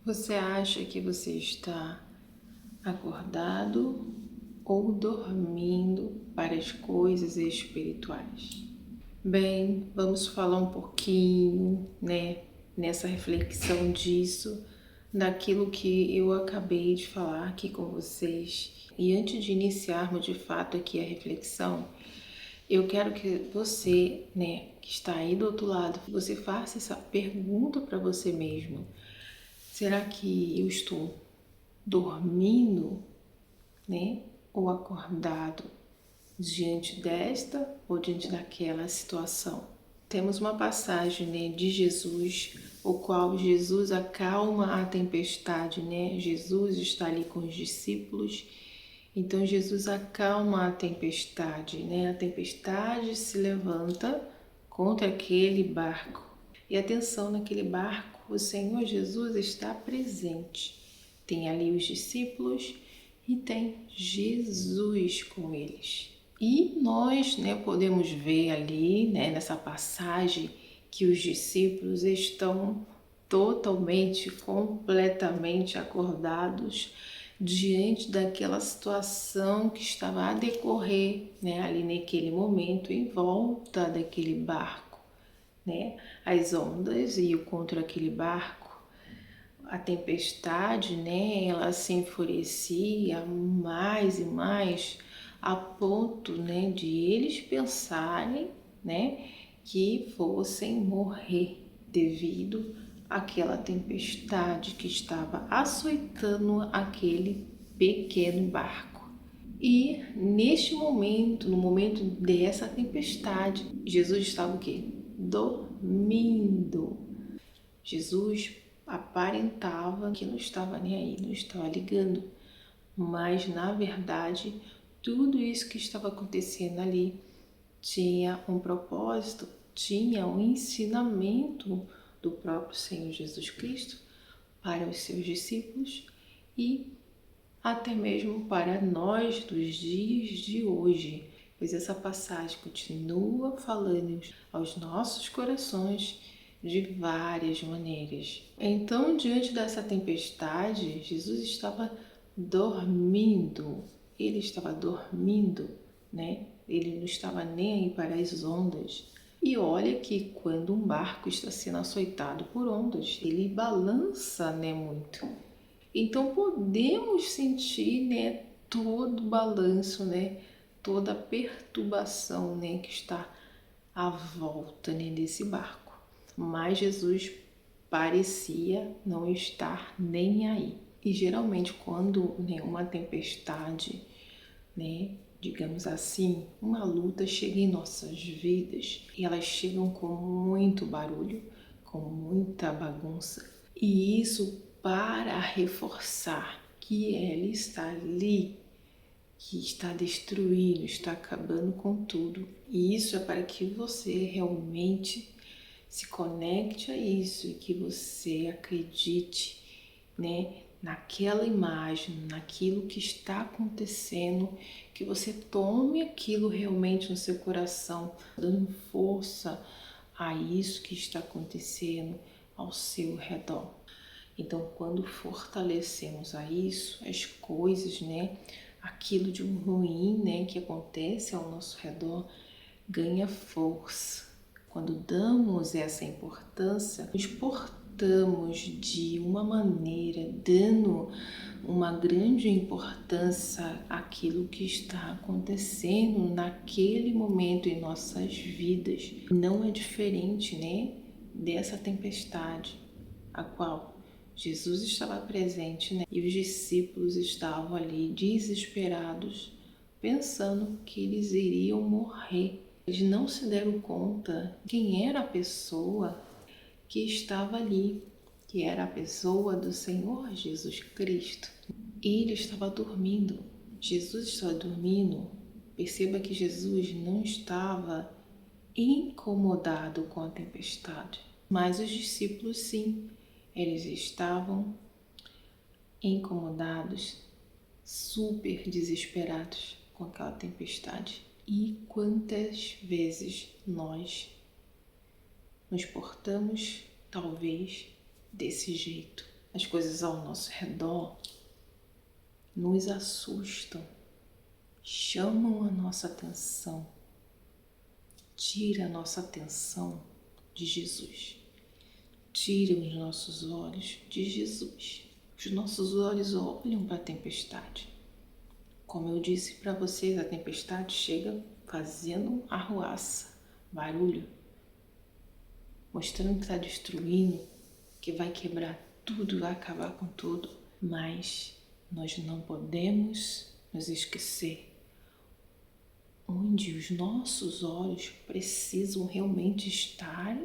Você acha que você está acordado ou dormindo para as coisas espirituais? Bem, vamos falar um pouquinho, nessa reflexão disso, daquilo que eu acabei de falar aqui com vocês. E antes de iniciarmos de fato aqui a reflexão, eu quero que você, que está aí do outro lado, você faça essa pergunta para você mesmo. Será que eu estou dormindo, ou acordado diante desta ou diante daquela situação? Temos uma passagem, de Jesus, o qual Jesus acalma a tempestade, Jesus está ali com os discípulos. Então Jesus acalma a tempestade, A tempestade se levanta contra aquele barco. E atenção, naquele barco, o Senhor Jesus está presente. Tem ali os discípulos e tem Jesus com eles. E nós, podemos ver ali, nessa passagem, que os discípulos estão totalmente, completamente acordados diante daquela situação que estava a decorrer, ali naquele momento, em volta daquele barco, As ondas iam contra aquele barco, a tempestade, ela se enfurecia mais e mais, a ponto, de eles pensarem, que fossem morrer devido àquela tempestade que estava açoitando aquele pequeno barco. E neste momento, no momento dessa tempestade, Jesus estava o quê? Dormindo. Jesus aparentava que não estava nem aí, não estava ligando, mas na verdade tudo isso que estava acontecendo ali tinha um propósito, tinha um ensinamento do próprio Senhor Jesus Cristo para os seus discípulos e até mesmo para nós dos dias de hoje, pois essa passagem continua falando aos nossos corações de várias maneiras. Então, diante dessa tempestade, Jesus estava dormindo. Ele estava dormindo, Ele não estava nem aí para as ondas. E olha que quando um barco está sendo açoitado por ondas, ele balança, muito. Então podemos sentir, todo o balanço, toda a perturbação, que está à volta, desse barco. Mas Jesus parecia não estar nem aí. E geralmente quando, uma tempestade, digamos assim, uma luta chega em nossas vidas e elas chegam com muito barulho, com muita bagunça. E isso para reforçar que ela está ali, que está destruindo, está acabando com tudo. E isso é para que você realmente se conecte a isso e que você acredite, naquela imagem, naquilo que está acontecendo, que você tome aquilo realmente no seu coração, dando força a isso que está acontecendo ao seu redor. Então, quando fortalecemos a isso, as coisas, aquilo de ruim, que acontece ao nosso redor, ganha força. Quando damos essa importância, nos portamos de uma maneira, dando uma grande importância àquilo que está acontecendo naquele momento em nossas vidas. Não é diferente, dessa tempestade, a qual Jesus estava presente, e os discípulos estavam ali desesperados, pensando que eles iriam morrer. Eles não se deram conta quem era a pessoa que estava ali, que era a pessoa do Senhor Jesus Cristo. Ele estava dormindo. Jesus estava dormindo. Perceba que Jesus não estava incomodado com a tempestade, mas os discípulos sim, eles estavam incomodados, super desesperados com aquela tempestade. E quantas vezes nós nos portamos, talvez, desse jeito? as coisas ao nosso redor nos assustam, chamam a nossa atenção, tira a nossa atenção de Jesus, tira os nossos olhos de Jesus. Os nossos olhos olham para a tempestade. Como eu disse para vocês, a tempestade chega fazendo arruaça, barulho, mostrando que está destruindo, que vai quebrar tudo, vai acabar com tudo. Mas nós não podemos nos esquecer onde os nossos olhos precisam realmente estar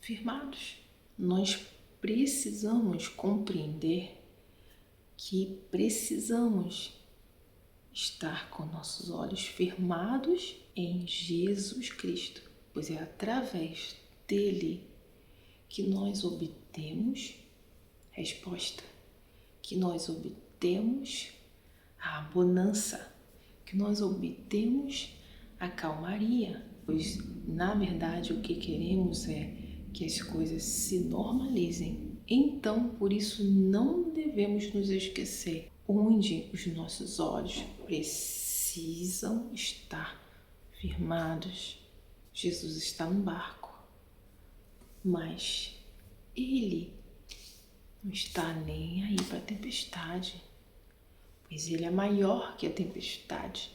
firmados. Nós precisamos compreender que precisamos estar com nossos olhos firmados em Jesus Cristo, pois é através dele que nós obtemos resposta, que nós obtemos a bonança, que nós obtemos a calmaria, pois na verdade o que queremos é que as coisas se normalizem. Então, por isso não devemos nos esquecer onde os nossos olhos precisam estar firmados. Jesus está no barco, mas ele não está nem aí para a tempestade, pois ele é maior que a tempestade,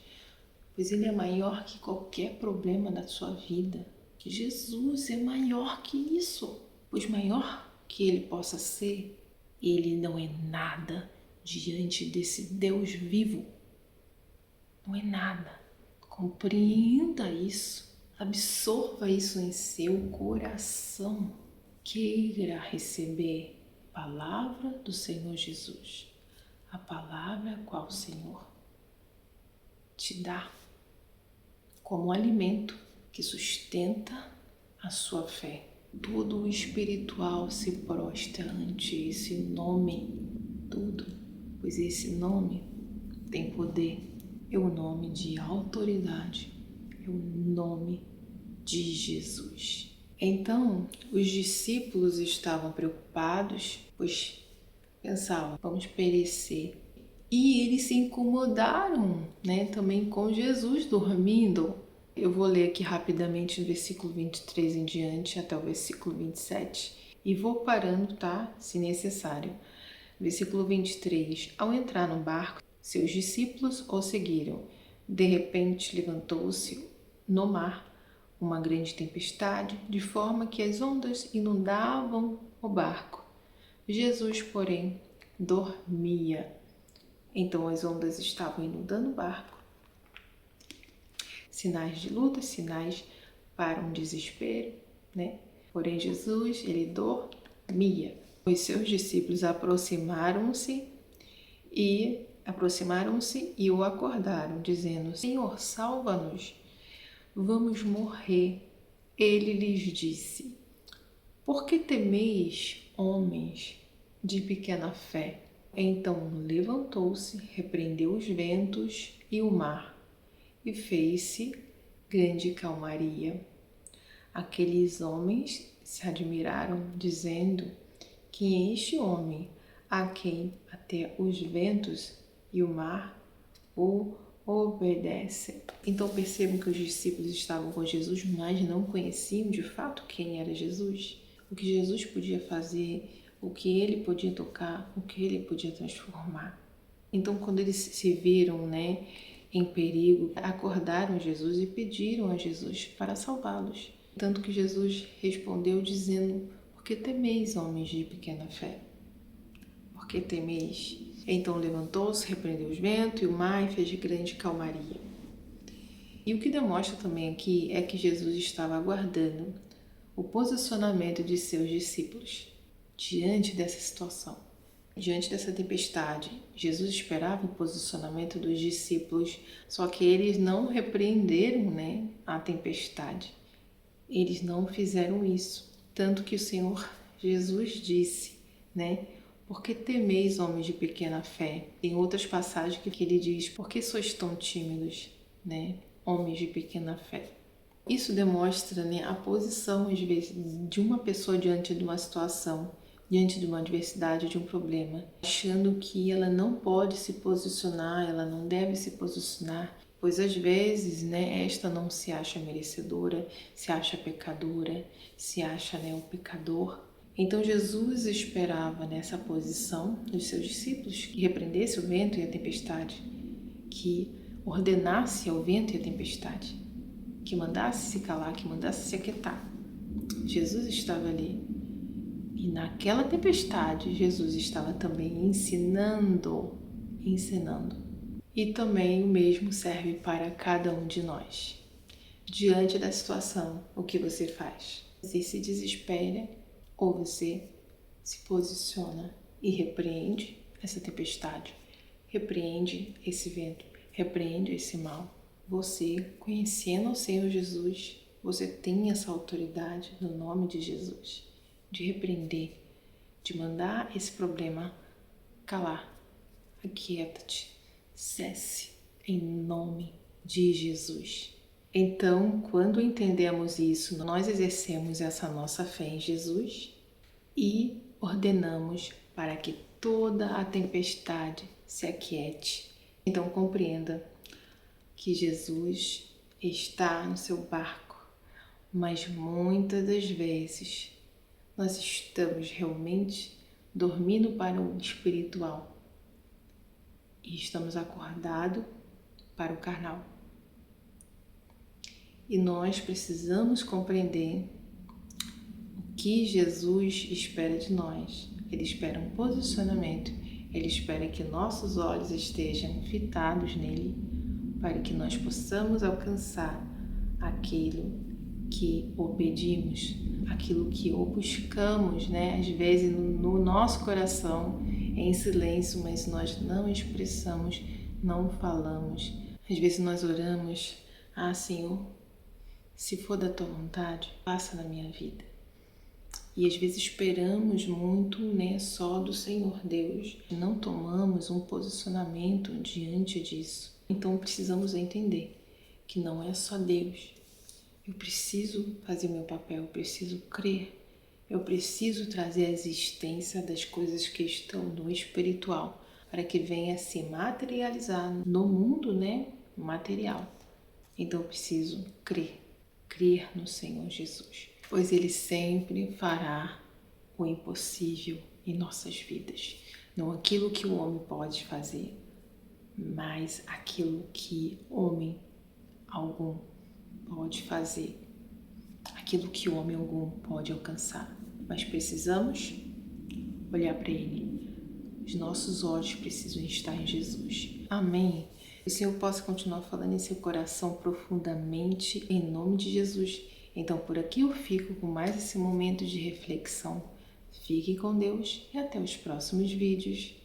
pois ele é maior que qualquer problema da sua vida. Jesus é maior que isso, pois maior que ele possa ser, ele não é nada diante desse Deus vivo. Não é nada. Compreenda isso, absorva isso em seu coração. Queira receber a palavra do Senhor Jesus, a palavra a qual o Senhor te dá como alimento que sustenta a sua fé. Tudo o espiritual se prostra ante esse nome, tudo, pois esse nome tem poder, é o nome de autoridade, é o nome de Jesus. Então, os discípulos estavam preocupados, pois pensavam, vamos perecer. E eles se incomodaram, também com Jesus dormindo. Eu vou ler aqui rapidamente o versículo 23 em diante até o versículo 27 e vou parando, tá? Se necessário. Versículo 23. Ao entrar no barco, seus discípulos o seguiram. De repente levantou-se no mar uma grande tempestade, de forma que as ondas inundavam o barco. Jesus, porém, dormia. Então as ondas estavam inundando o barco. Sinais de luta, sinais para um desespero, Porém Jesus, ele dormia. Os seus discípulos aproximaram-se e o acordaram, dizendo: Senhor, salva-nos, vamos morrer. Ele lhes disse: Por que temeis, homens de pequena fé? Então levantou-se, repreendeu os ventos e o mar, e fez-se grande calmaria. Aqueles homens se admiraram, dizendo: Quem é este homem, a quem até os ventos e o mar o obedecem? Então percebam que os discípulos estavam com Jesus, mas não conheciam de fato quem era Jesus, o que Jesus podia fazer, o que ele podia tocar, o que ele podia transformar. Então, quando eles se viram, em perigo, acordaram Jesus e pediram a Jesus para salvá-los. Tanto que Jesus respondeu dizendo: Por que temeis, homens de pequena fé? Por que temeis? Então levantou-se, repreendeu os ventos e o mar e fez grande calmaria. E o que demonstra também aqui é que Jesus estava aguardando o posicionamento de seus discípulos diante dessa situação. Diante dessa tempestade, Jesus esperava o posicionamento dos discípulos, só que eles não repreenderam, a tempestade. Eles não fizeram isso. Tanto que o Senhor Jesus disse, Por que temeis, homens de pequena fé? Tem outras passagens que ele diz: Por que sois tão tímidos, homens de pequena fé? Isso demonstra, a posição, às vezes, de uma pessoa diante de uma situação. diante de uma adversidade, de um problema, achando que ela não pode se posicionar, ela não deve se posicionar, pois às vezes, né, esta não se acha merecedora, se acha pecadora, se acha, né, o pecador. Então Jesus esperava nessa posição dos seus discípulos que repreendesse o vento e a tempestade, que ordenasse ao vento e à tempestade, que mandasse se calar, que mandasse se aquietar. Jesus estava ali. E naquela tempestade, Jesus estava também ensinando. E também o mesmo serve para cada um de nós. Diante da situação, o que você faz? Você se desespera ou você se posiciona e repreende essa tempestade, repreende esse vento, repreende esse mal? Você, conhecendo o Senhor Jesus, você tem essa autoridade no nome de Jesus de repreender, de mandar esse problema calar. Aquieta-te, cesse, em nome de Jesus. Então, quando entendemos isso, nós exercemos essa nossa fé em Jesus e ordenamos para que toda a tempestade se aquiete. Então, compreenda que Jesus está no seu barco, mas muitas das vezes nós estamos realmente dormindo para o espiritual e estamos acordados para o carnal. E nós precisamos compreender o que Jesus espera de nós. Ele espera um posicionamento, Ele espera que nossos olhos estejam fitados nele, para que nós possamos alcançar aquilo que o pedimos, aquilo que o buscamos, né? Às vezes no nosso coração, em silêncio, mas nós não expressamos, não falamos. Às vezes nós oramos, Senhor, se for da tua vontade, passa na minha vida. E às vezes esperamos muito, né, só do Senhor Deus. Não tomamos um posicionamento diante disso. Então precisamos entender que não é só Deus. Eu preciso fazer meu papel, eu preciso crer. Eu preciso trazer a existência das coisas que estão no espiritual para que venha se materializar no mundo, né, material. Então eu preciso crer no Senhor Jesus, pois Ele sempre fará o impossível em nossas vidas. Não aquilo que o homem pode fazer, mas aquilo que homem algum pode fazer, aquilo que homem algum pode alcançar. Mas precisamos olhar para Ele. Os nossos olhos precisam estar em Jesus. Amém? Que o Senhor possa continuar falando em seu coração profundamente, em nome de Jesus. Então, por aqui eu fico com mais esse momento de reflexão. Fique com Deus e até os próximos vídeos.